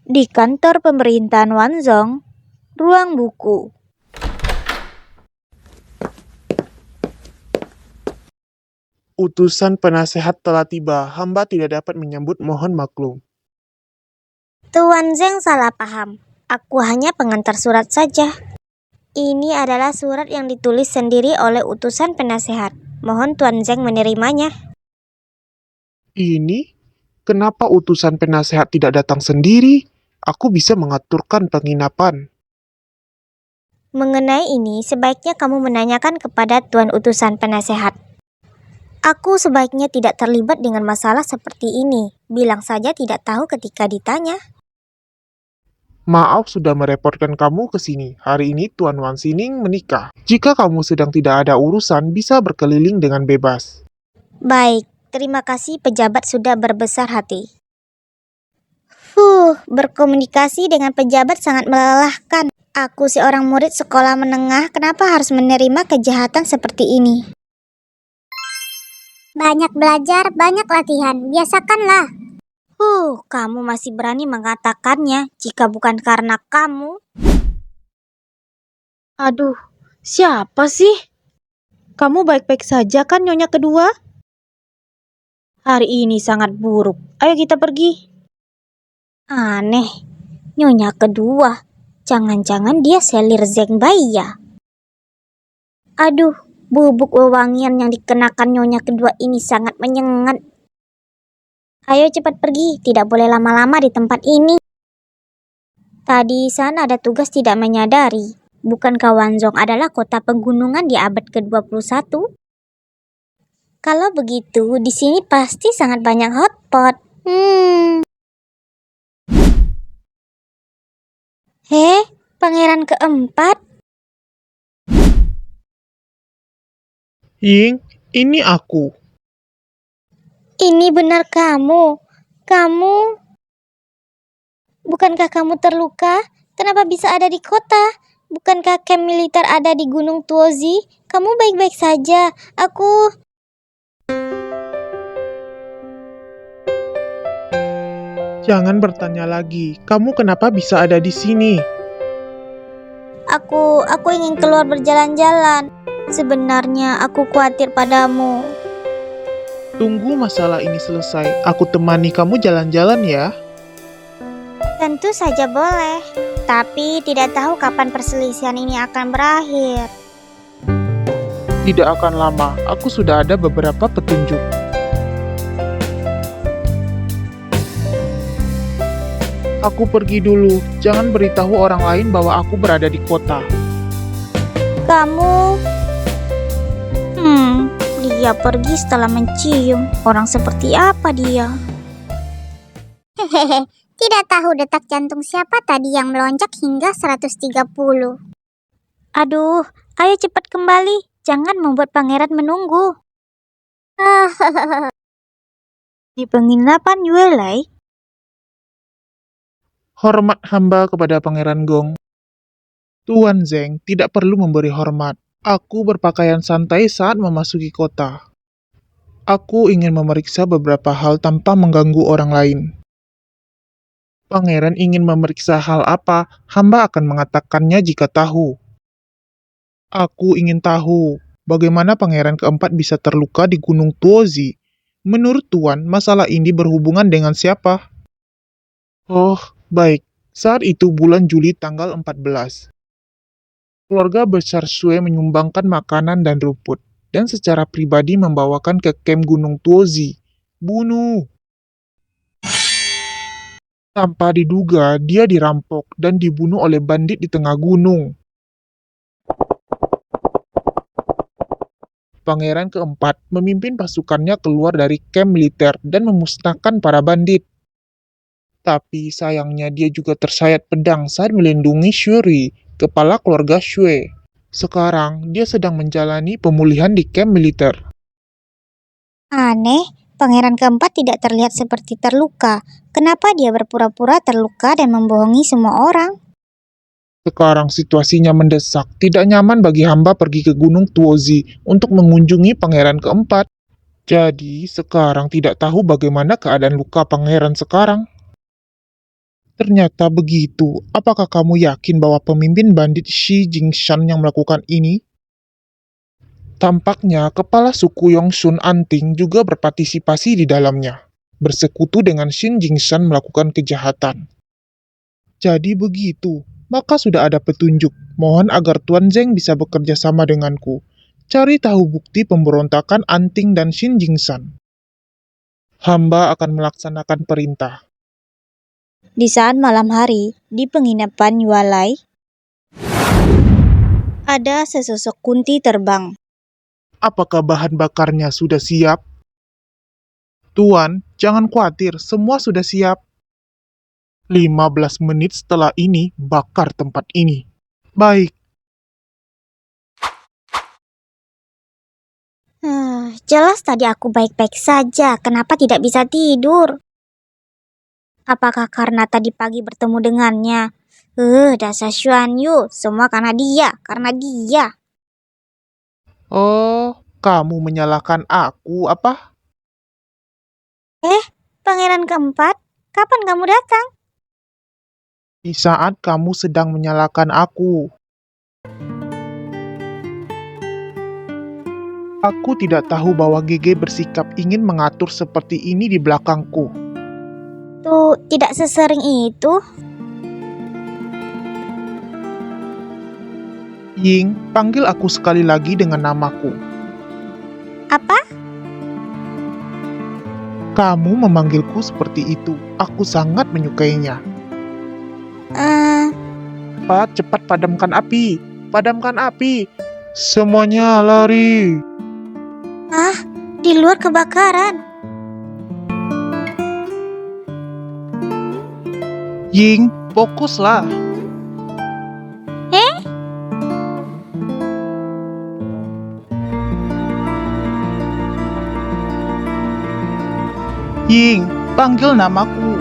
Di kantor pemerintahan Wanzhong, ruang buku. Utusan penasehat telah tiba. Hamba tidak dapat menyambut, mohon maklum. Tuan Zeng salah paham. Aku hanya pengantar surat saja. Ini adalah surat yang ditulis sendiri oleh utusan penasehat. Mohon Tuan Zeng menerimanya. Ini? Kenapa utusan penasehat tidak datang sendiri? Aku bisa mengaturkan penginapan. Mengenai ini, sebaiknya kamu menanyakan kepada Tuan utusan penasehat. Aku sebaiknya tidak terlibat dengan masalah seperti ini. Bilang saja tidak tahu ketika ditanya. Maaf sudah merepotkan kamu ke sini. Hari ini Tuan Wan Sining menikah. Jika kamu sedang tidak ada urusan, bisa berkeliling dengan bebas. Baik, terima kasih pejabat sudah berbesar hati. Berkomunikasi dengan pejabat sangat melelahkan. Aku seorang murid sekolah menengah, kenapa harus menerima kejahatan seperti ini? Banyak belajar, banyak latihan. Biasakanlah. Kamu masih berani mengatakannya jika bukan karena kamu. Aduh, siapa sih? Kamu baik-baik saja kan, Nyonya kedua? Hari ini sangat buruk. Ayo kita pergi. Aneh, Nyonya kedua. Jangan-jangan dia selir Zeng Bai ya? Aduh, bubuk wewangian yang dikenakan Nyonya kedua ini sangat menyengat. Ayo cepat pergi, tidak boleh lama-lama di tempat ini. Tadi sana ada tugas tidak menyadari. Bukankah Wanzhong adalah kota pegunungan di abad ke-21? Kalau begitu, di sini pasti sangat banyak hotpot. Pangeran keempat? Ying, ini aku. Ini benar kamu? Bukankah kamu terluka? Kenapa bisa ada di kota? Bukankah camp militer ada di Gunung Tuozi? Kamu baik-baik saja. Jangan bertanya lagi. Kamu kenapa bisa ada di sini? Aku ingin keluar berjalan-jalan. Sebenarnya aku khawatir padamu. Tunggu masalah ini selesai. Aku temani kamu jalan-jalan ya. Tentu saja boleh. Tapi tidak tahu kapan perselisihan ini akan berakhir. Tidak akan lama. Aku sudah ada beberapa petunjuk. Aku pergi dulu. Jangan beritahu orang lain bahwa aku berada di kota. Kamu... Dia pergi setelah mencium. Orang seperti apa dia? Hehehe, tidak tahu detak jantung siapa tadi yang melonjak hingga 130. Aduh, ayo cepat kembali. Jangan membuat pangeran menunggu. Di penginapan Yuelai, Hormat hamba kepada Pangeran Gong. Tuan Zeng tidak perlu memberi hormat. Aku berpakaian santai saat memasuki kota. Aku ingin memeriksa beberapa hal tanpa mengganggu orang lain. Pangeran ingin memeriksa hal apa, hamba akan mengatakannya jika tahu. Aku ingin tahu bagaimana Pangeran keempat bisa terluka di Gunung Tuozi. Menurut Tuan, masalah ini berhubungan dengan siapa? Oh, baik. Saat itu bulan Juli tanggal 14. Keluarga besar Sue menyumbangkan makanan dan rumput, dan secara pribadi membawakan ke camp Gunung Tuozi. Bunuh! Tanpa diduga, dia dirampok dan dibunuh oleh bandit di tengah gunung. Pangeran keempat memimpin pasukannya keluar dari camp militer dan memusnahkan para bandit. Tapi sayangnya dia juga tersayat pedang saat melindungi Shuri, kepala keluarga Shue. Sekarang dia sedang menjalani pemulihan di camp militer. aneh. Pangeran keempat tidak terlihat seperti terluka. Kenapa dia berpura-pura terluka dan membohongi semua orang? Sekarang situasinya mendesak, tidak nyaman bagi hamba pergi ke Gunung Tuozi untuk mengunjungi pangeran keempat. Jadi sekarang tidak tahu bagaimana keadaan luka pangeran sekarang. Ternyata begitu. Apakah kamu yakin bahwa pemimpin bandit Shi Jingshan yang melakukan ini? Tampaknya kepala suku Yongsun Anting juga berpartisipasi di dalamnya, bersekutu dengan Shin Jingshan melakukan kejahatan. Jadi begitu, maka sudah ada petunjuk. Mohon agar Tuan Zeng bisa bekerja sama denganku. Cari tahu bukti pemberontakan Anting dan Shin Jingshan. Hamba akan melaksanakan perintah. Di saat malam hari, di penginapan Yualai, ada sesosok kunti terbang. Apakah bahan bakarnya sudah siap? Tuan, jangan khawatir, semua sudah siap. 15 menit setelah ini, bakar tempat ini. Baik, Jelas tadi aku baik-baik saja. Kenapa tidak bisa tidur? Apakah karena tadi pagi bertemu dengannya? Dasar Xuan Yu. Semua karena dia. oh, kamu menyalahkan aku, apa? Pangeran keempat, kapan kamu datang? Di saat kamu sedang menyalahkan aku. Aku tidak tahu bahwa GG bersikap ingin mengatur seperti ini di belakangku. Tuh, tidak sesering itu. Ying, panggil aku sekali lagi dengan namaku. Apa? Kamu memanggilku seperti itu. Aku sangat menyukainya. Cepat padamkan api. Padamkan api. Semuanya lari. Di luar kebakaran. Ying, fokuslah. Ying, panggil namaku.